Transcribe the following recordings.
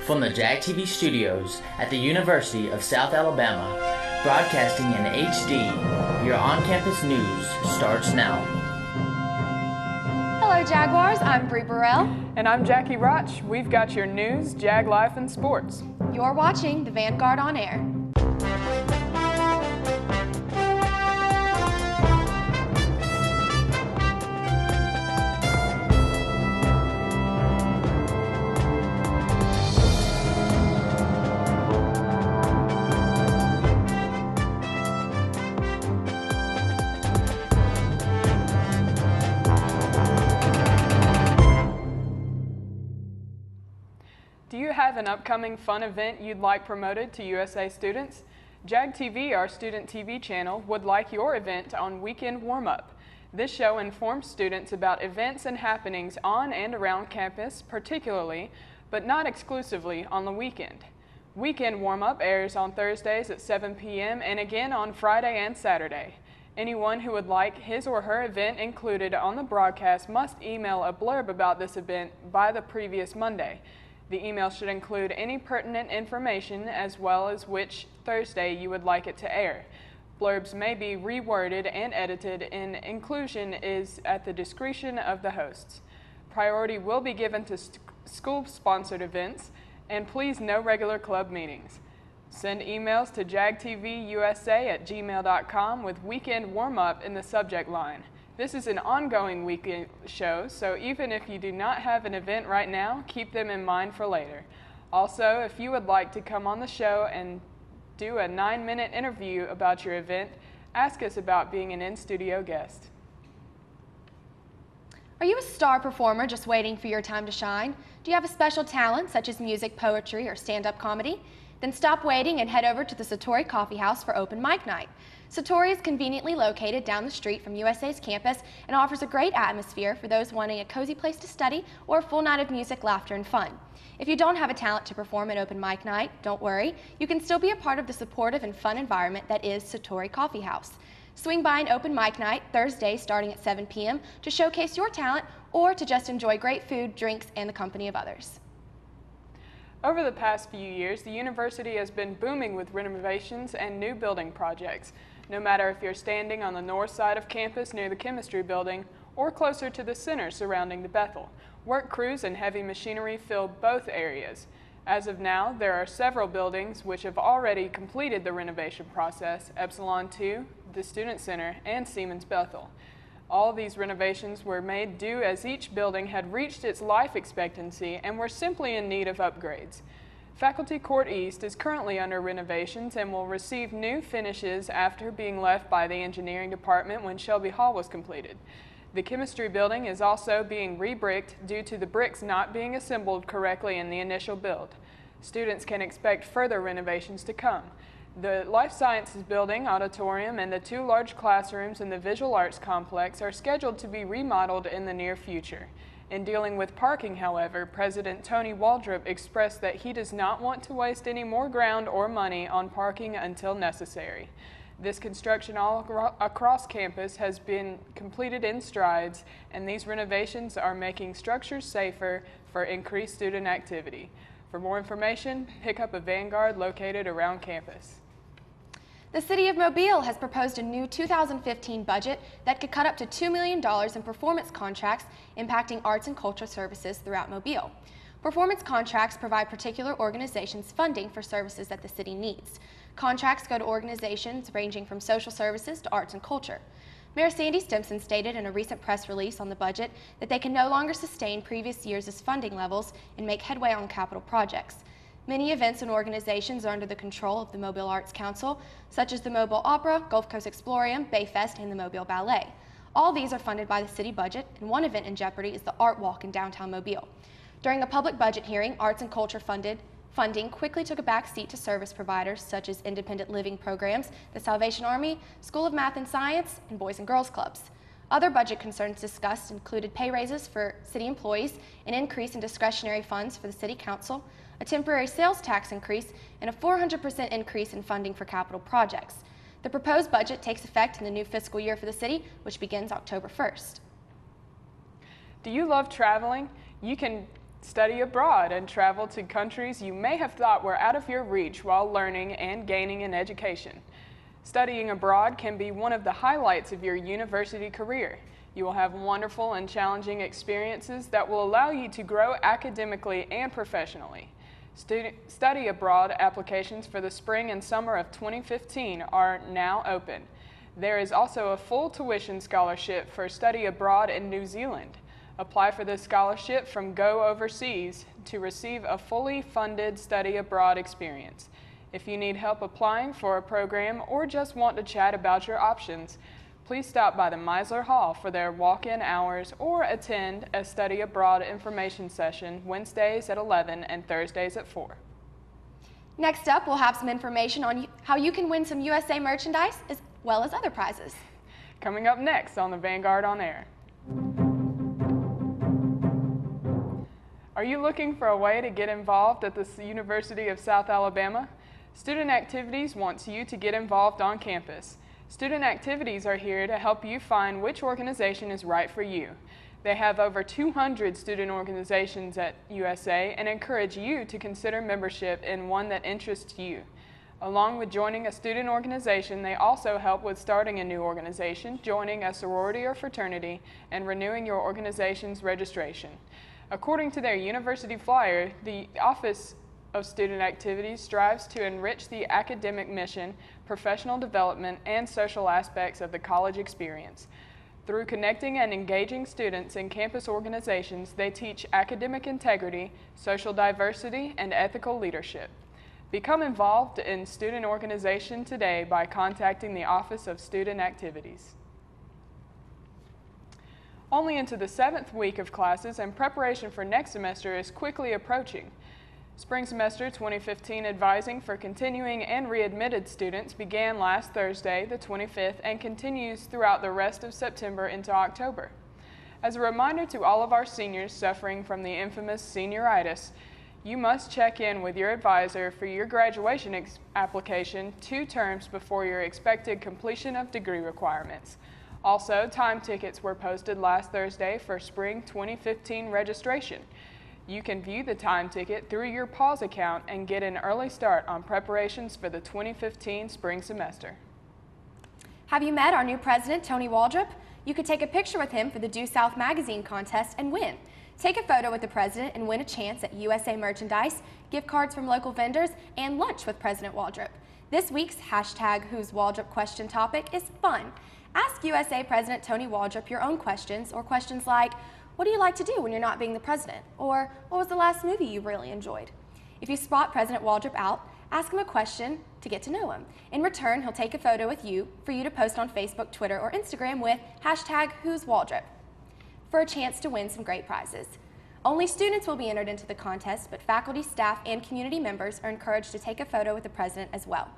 from the JAG TV studios at the University of South Alabama, broadcasting in HD. Your on-campus news starts now. Hello Jaguars, I'm Bree Burrell. And I'm Jackie Roch. We've got your news, Jag Life, and sports. You're watching the Vanguard On Air. Do you have an upcoming fun event you'd like promoted to USA students? JAG TV, our student TV channel, would like your event on Weekend Warm-Up. This show informs students about events and happenings on and around campus, particularly, but not exclusively, on the weekend. Weekend Warm-Up airs on Thursdays at 7 p.m. and again on Friday and Saturday. Anyone who would like his or her event included on the broadcast must email a blurb about this event by the previous Monday. The email should include any pertinent information as well as which Thursday you would like it to air. Blurbs may be reworded and edited, and inclusion is at the discretion of the hosts. Priority will be given to school-sponsored events, and please no regular club meetings. Send emails to jagtvusa@gmail.com with Weekend Warm-Up in the subject line. This is an ongoing weekend show, so even if you do not have an event right now, keep them in mind for later. Also, if you would like to come on the show and do a 9-minute interview about your event, ask us about being an in-studio guest. Are you a star performer just waiting for your time to shine? Do you have a special talent such as music, poetry, or stand-up comedy? Then stop waiting and head over to the Satori Coffee House for open mic night. Satori is conveniently located down the street from USA's campus and offers a great atmosphere for those wanting a cozy place to study or a full night of music, laughter, and fun. If you don't have a talent to perform at open mic night, don't worry. You can still be a part of the supportive and fun environment that is Satori Coffee House. Swing by an open mic night Thursday starting at 7 p.m. to showcase your talent or to just enjoy great food, drinks, and the company of others. Over the past few years, the university has been booming with renovations and new building projects. No matter if you're standing on the north side of campus near the chemistry building or closer to the center surrounding the Bethel, work crews and heavy machinery fill both areas. As of now, there are several buildings which have already completed the renovation process: Epsilon 2, the Student Center, and Siemens Bethel. All these renovations were made due as each building had reached its life expectancy and were simply in need of upgrades. Faculty Court East is currently under renovations and will receive new finishes after being left by the engineering department when Shelby Hall was completed. The chemistry building is also being re-bricked due to the bricks not being assembled correctly in the initial build. Students can expect further renovations to come. The Life Sciences Building, auditorium, and the 2 large classrooms in the Visual Arts Complex are scheduled to be remodeled in the near future. In dealing with parking, however, President Tony Waldrop expressed that he does not want to waste any more ground or money on parking until necessary. This construction all across campus has been completed in strides, and these renovations are making structures safer for increased student activity. For more information, pick up a Vanguard located around campus. The City of Mobile has proposed a new 2015 budget that could cut up to $2 million in performance contracts impacting arts and culture services throughout Mobile. Performance contracts provide particular organizations funding for services that the city needs. Contracts go to organizations ranging from social services to arts and culture. Mayor Sandy Stimpson stated in a recent press release on the budget that they can no longer sustain previous years' funding levels and make headway on capital projects. Many events and organizations are under the control of the Mobile Arts Council, such as the Mobile Opera, Gulf Coast Explorium, Bayfest, and the Mobile Ballet. All these are funded by the city budget, and one event in jeopardy is the Art Walk in downtown Mobile. During a public budget hearing, arts and culture funding quickly took a back seat to service providers such as independent living programs, the Salvation Army, School of Math and Science, and Boys and Girls Clubs. Other budget concerns discussed included pay raises for city employees, an increase in discretionary funds for the city council, a temporary sales tax increase, and a 400% increase in funding for capital projects. The proposed budget takes effect in the new fiscal year for the city, which begins October 1st. Do you love traveling? You can Study abroad and travel to countries you may have thought were out of your reach while learning and gaining an education. Studying abroad can be one of the highlights of your university career. You will have wonderful and challenging experiences that will allow you to grow academically and professionally. Study abroad applications for the spring and summer of 2015 are now open. There is also a full tuition scholarship for study abroad in New Zealand. Apply for this scholarship from Go Overseas to receive a fully funded study abroad experience. If you need help applying for a program or just want to chat about your options, please stop by the Meisler Hall for their walk-in hours or attend a study abroad information session Wednesdays at 11 and Thursdays at 4. Next up, we'll have some information on how you can win some USA merchandise as well as other prizes. Coming up next on the Vanguard On Air. Are you looking for a way to get involved at the University of South Alabama? Student Activities wants you to get involved on campus. Student Activities are here to help you find which organization is right for you. They have over 200 student organizations at USA and encourage you to consider membership in one that interests you. Along with joining a student organization, they also help with starting a new organization, joining a sorority or fraternity, and renewing your organization's registration. According to their university flyer, the Office of Student Activities strives to enrich the academic mission, professional development, and social aspects of the college experience. Through connecting and engaging students in campus organizations, they teach academic integrity, social diversity, and ethical leadership. Become involved in student organization today by contacting the Office of Student Activities. Only into the 7th week of classes, and preparation for next semester is quickly approaching. Spring semester 2015 advising for continuing and readmitted students began last Thursday, the 25th, and continues throughout the rest of September into October. As a reminder to all of our seniors suffering from the infamous senioritis, you must check in with your advisor for your graduation application 2 terms before your expected completion of degree requirements. Also, time tickets were posted last Thursday for spring 2015 registration. You can view the time ticket through your PAWS account and get an early start on preparations for the 2015 spring semester. Have you met our new president, Tony Waldrop? You could take a picture with him for the Due South magazine contest and win. Take a photo with the president and win a chance at USA merchandise, gift cards from local vendors, and lunch with President Waldrop. This week's #Who's Waldrop question topic is fun. Ask USA President Tony Waldrop your own questions, or questions like, what do you like to do when you're not being the president? Or what was the last movie you really enjoyed? If you spot President Waldrop out, ask him a question to get to know him. In return, he'll take a photo with you for you to post on Facebook, Twitter, or Instagram with #Who's Waldrop for a chance to win some great prizes. Only students will be entered into the contest, but faculty, staff, and community members are encouraged to take a photo with the president as well.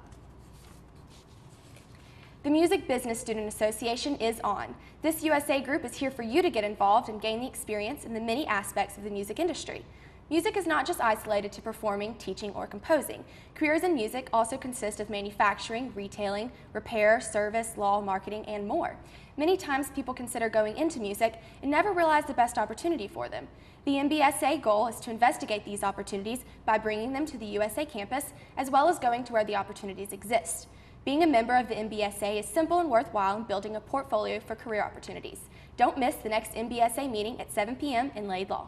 The Music Business Student Association is on. This USA group is here for you to get involved and gain the experience in the many aspects of the music industry. Music is not just isolated to performing, teaching, or composing. Careers in music also consist of manufacturing, retailing, repair, service, law, marketing, and more. Many times people consider going into music and never realize the best opportunity for them. The MBSA goal is to investigate these opportunities by bringing them to the USA campus, as well as going to where the opportunities exist. Being a member of the MBSA is simple and worthwhile in building a portfolio for career opportunities. Don't miss the next MBSA meeting at 7 p.m. in Laidlaw.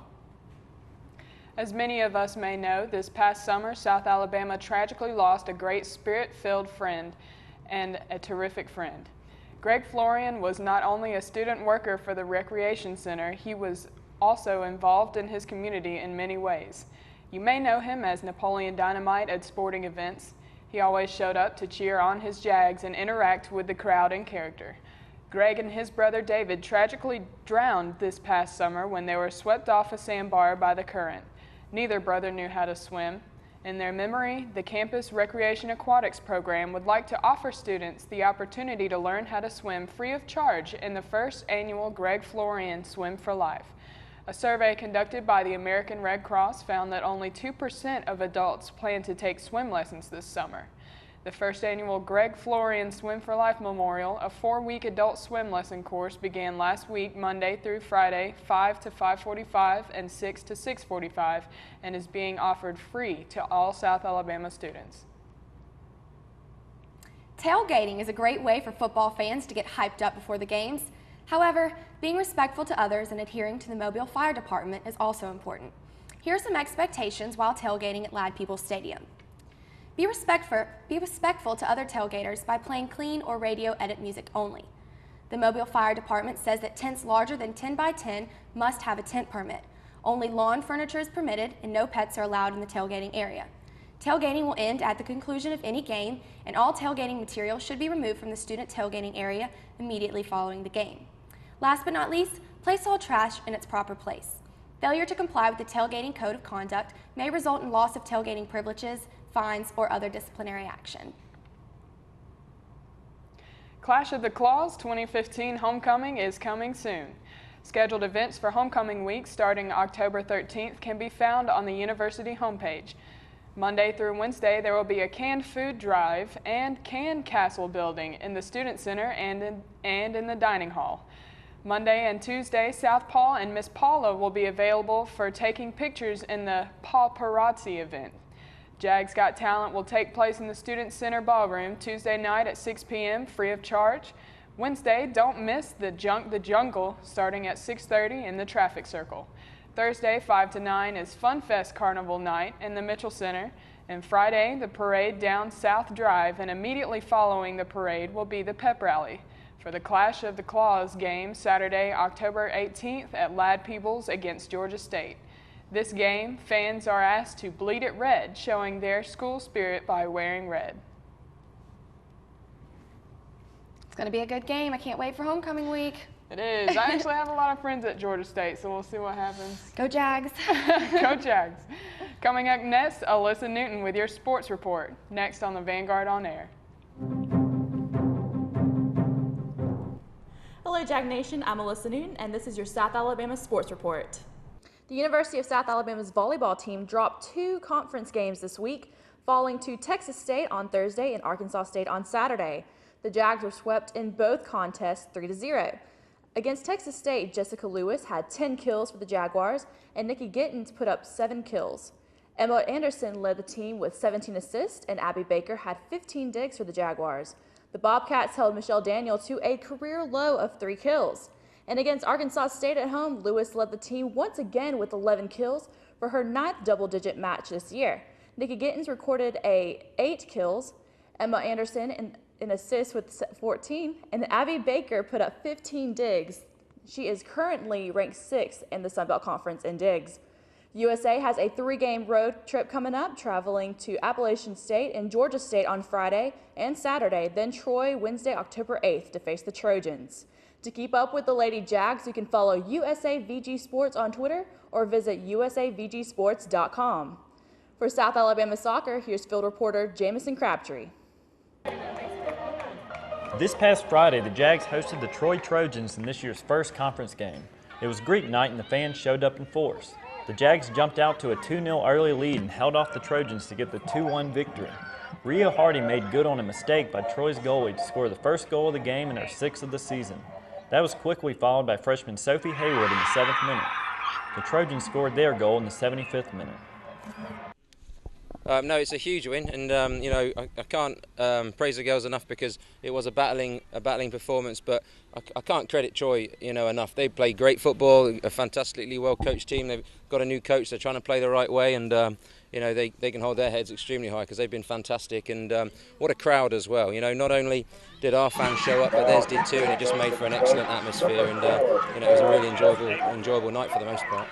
As many of us may know, this past summer, South Alabama tragically lost a great spirit-filled friend and a terrific friend. Greg Florian was not only a student worker for the Recreation Center, he was also involved in his community in many ways. You may know him as Napoleon Dynamite at sporting events. He always showed up to cheer on his Jags and interact with the crowd in character. Greg and his brother David tragically drowned this past summer when they were swept off a sandbar by the current. Neither brother knew how to swim. In their memory, the Campus Recreation Aquatics program would like to offer students the opportunity to learn how to swim free of charge in the first annual Greg Florian Swim for Life. A survey conducted by the American Red Cross found that only 2% of adults plan to take swim lessons this summer. The first annual Greg Florian Swim for Life Memorial, a 4-week adult swim lesson course, began last week, Monday through Friday, 5 to 5:45 and 6 to 6:45, and is being offered free to all South Alabama students. Tailgating is a great way for football fans to get hyped up before the games. However, being respectful to others and adhering to the Mobile Fire Department is also important. Here are some expectations while tailgating at Lad Peoples Stadium. Be respectful to other tailgaters by playing clean or radio edit music only. The Mobile Fire Department says that tents larger than 10 by 10 must have a tent permit. Only lawn furniture is permitted and no pets are allowed in the tailgating area. Tailgating will end at the conclusion of any game, and all tailgating material should be removed from the student tailgating area immediately following the game. Last but not least, place all trash in its proper place. Failure to comply with the tailgating code of conduct may result in loss of tailgating privileges, fines, or other disciplinary action. Clash of the Claws 2015 Homecoming is coming soon. Scheduled events for Homecoming Week starting October 13th can be found on the university homepage. Monday through Wednesday, there will be a canned food drive and can castle building in the Student Center and in the dining hall. Monday and Tuesday, South Paul and Miss Paula will be available for taking pictures in the paparazzi event. Jags Got Talent will take place in the Student Center Ballroom Tuesday night at 6 p.m. free of charge. Wednesday, don't miss the Jungle starting at 6:30 in the traffic circle. Thursday, 5 to 9 is Fun Fest Carnival Night in the Mitchell Center. And Friday, the parade down South Drive, and immediately following the parade will be the pep rally for the Clash of the Claws game Saturday, October 18th at Lad Peoples against Georgia State. This game, fans are asked to bleed it red, showing their school spirit by wearing red. It's going to be a good game. I can't wait for homecoming week. It is. I actually have a lot of friends at Georgia State, so we'll see what happens. Go Jags. Go Jags. Coming up next, Alyssa Newton with your sports report. Next on the Vanguard On Air. Hello Jag Nation, I'm Alyssa Newton and this is your South Alabama Sports Report. The University of South Alabama's volleyball team dropped 2 conference games this week, falling to Texas State on Thursday and Arkansas State on Saturday. The Jags were swept in both contests 3-0. Against Texas State, Jessica Lewis had 10 kills for the Jaguars and Nikki Gittens put up 7 kills. Emma Anderson led the team with 17 assists and Abby Baker had 15 digs for the Jaguars. The Bobcats held Michelle Daniel to a career low of 3 kills. And against Arkansas State at home, Lewis led the team once again with 11 kills for her 9th double-digit match this year. Nikki Gittens recorded 8 kills, Emma Anderson an assist with 14, and Abby Baker put up 15 digs. She is currently ranked 6th in the Sun Belt Conference in digs. USA has a 3-game road trip coming up, traveling to Appalachian State and Georgia State on Friday and Saturday, then Troy Wednesday, October 8th to face the Trojans. To keep up with the Lady Jags, you can follow USA VG Sports on Twitter or visit usavgsports.com. For South Alabama Soccer, here's field reporter Jamison Crabtree. This past Friday, the Jags hosted the Troy Trojans in this year's first conference game. It was Greek night and the fans showed up in force. The Jags jumped out to a 2-0 early lead and held off the Trojans to get the 2-1 victory. Rio Hardy made good on a mistake by Troy's goalie to score the first goal of the game and her 6th of the season. That was quickly followed by freshman Sophie Haywood in the 7th minute. The Trojans scored their goal in the 75th minute. No, it's a huge win, and I can't praise the girls enough because it was a battling performance. But I can't credit Troy, enough. They play great football, a fantastically well coached team. They've got a new coach. They're trying to play the right way, and they can hold their heads extremely high because they've been fantastic. And what a crowd as well. Not only did our fans show up, but theirs did too, and it just made for an excellent atmosphere. And it was a really enjoyable night for the most part.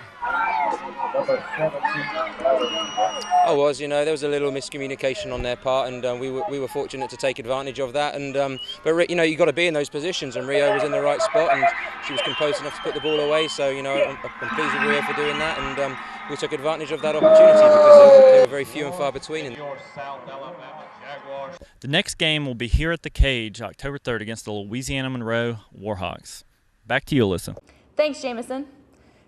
There was a little miscommunication on their part, and we were fortunate to take advantage of that. And but you've got to be in those positions, and Rio was in the right spot, and she was composed enough to put the ball away. So I'm pleased with Rio for doing that, and we took advantage of that opportunity because they were very few and far between. The next game will be here at the Cage, October 3rd, against the Louisiana Monroe Warhawks. Back to you, Alyssa. Thanks, Jamison.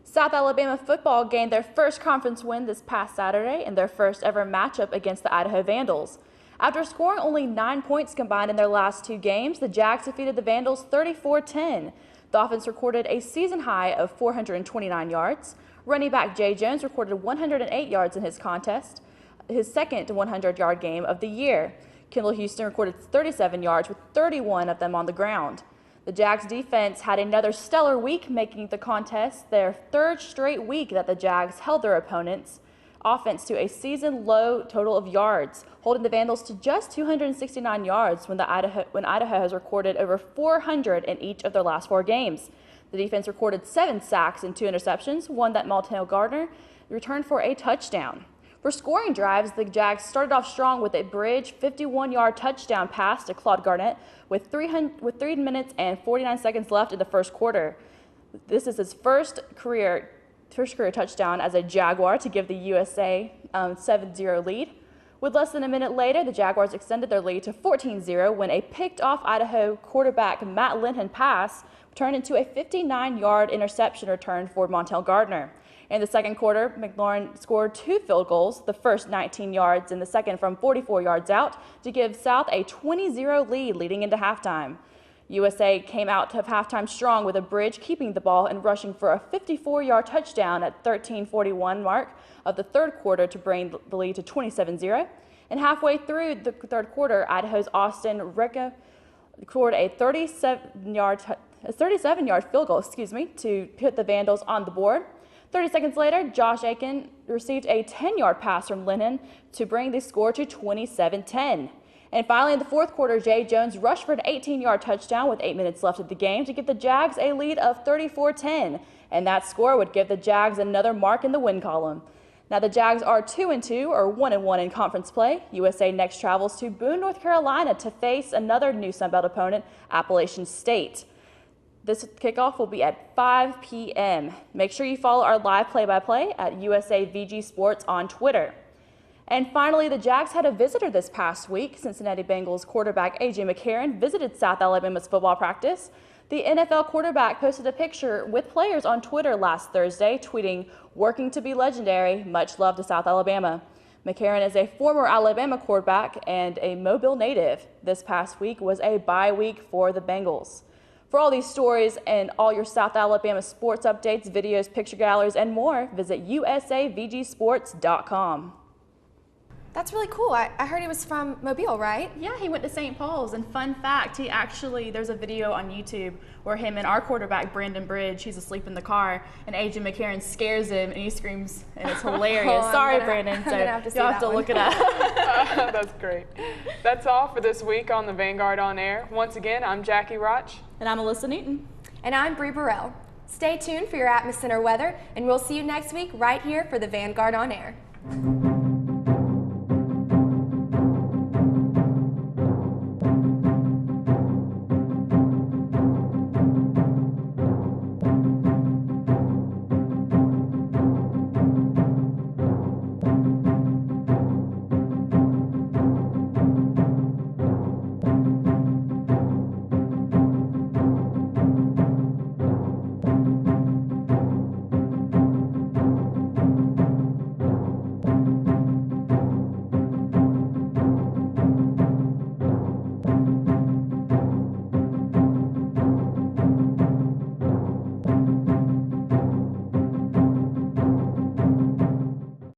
South Alabama football gained their first conference win this past Saturday in their first ever matchup against the Idaho Vandals. After scoring only 9 points combined in their last 2 games, the Jags defeated the Vandals 34-10. The offense recorded a season high of 429 yards. Running back Jay Jones recorded 108 yards in his contest, his second 100-yard game of the year. Kendall Houston recorded 37 yards with 31 of them on the ground. The Jags defense had another stellar week, making the contest their 3rd straight week that the Jags held their opponents' offense to a season-low total of yards, holding the Vandals to just 269 yards when Idaho has recorded over 400 in each of their last 4 games. The defense recorded 7 sacks and 2 interceptions, one that Montel Gardner returned for a touchdown. For scoring drives, the Jags started off strong with a bridge 51-yard touchdown pass to Claude Garnett with 3 minutes and 49 seconds left in the first quarter. This is his first career touchdown as a Jaguar to give the USA 7-0 lead. With less than a minute later, the Jaguars extended their lead to 14-0 when a picked-off Idaho quarterback Matt Linton pass turned into a 59-yard interception return for Montel Gardner. In the second quarter, McLaurin scored 2 field goals, the first 19 yards and the second from 44 yards out, to give South a 20-0 lead leading into halftime. USA came out of halftime strong with a bridge keeping the ball and rushing for a 54-yard touchdown at 13:41 mark of the third quarter to bring the lead to 27-0. And halfway through the third quarter, Idaho's Austin Recca scored a 37-yard field goal, to put the Vandals on the board. 30 seconds later, Josh Aiken received a 10-yard pass from Lennon to bring the score to 27-10. And finally, in the fourth quarter, Jay Jones rushed for an 18-yard touchdown with 8 minutes left of the game to give the Jags a lead of 34-10. And that score would give the Jags another mark in the win column. Now the Jags are 2-2 or 1-1 in conference play. USA next travels to Boone, North Carolina to face another new Sun Belt opponent, Appalachian State. This kickoff will be at 5 p.m. Make sure you follow our live play-by-play at USA VG Sports on Twitter. And finally, the Jags had a visitor this past week. Cincinnati Bengals quarterback A.J. McCarron visited South Alabama's football practice. The NFL quarterback posted a picture with players on Twitter last Thursday, tweeting, "Working to be legendary, much love to South Alabama." McCarron is a former Alabama quarterback and a Mobile native. This past week was a bye week for the Bengals. For all these stories and all your South Alabama sports updates, videos, picture galleries, and more, visit usavgsports.com. That's really cool. I heard he was from Mobile, right? Yeah, he went to St. Paul's, and fun fact, there's a video on YouTube where him and our quarterback, Brandon Bridge, he's asleep in the car, and A.J. McCarron scares him, and he screams, and it's hilarious. Sorry, Brandon, so you'll have to look it up. That's great. That's all for this week on the Vanguard On Air. Once again, I'm Jackie Roch. And I'm Alyssa Newton. And I'm Bree Burrell. Stay tuned for your Atmos Center weather, and we'll see you next week right here for the Vanguard On Air.